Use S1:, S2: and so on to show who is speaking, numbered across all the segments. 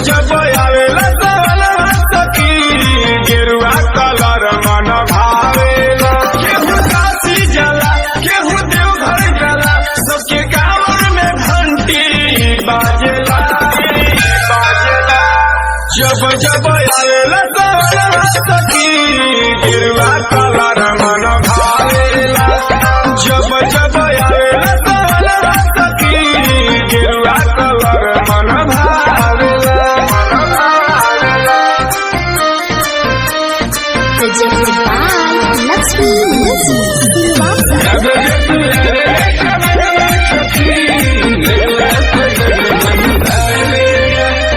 S1: जब आवेला सावनवा सखी गेरुआ कलर मन भावेला। केहू काशी जाला केहू देवघर जाला, सबके कांवर में घंटी बाजेला बाजेला। जब आवेला सावनवा सखी गेरुआ कलर मन भावेला। जब आवेला सावनवा सखी गेरुआ कलर मन भावेला।
S2: Lakshmi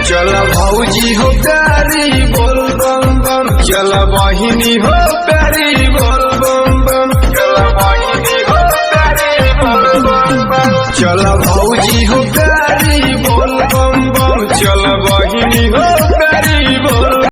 S1: चल भौजी हो प्यारी बोल बम बम, चल बहिनी हो प्यारी बोल बम बम, चल बहिनी हो प्यारी बोल बम बम। चल भौजी हो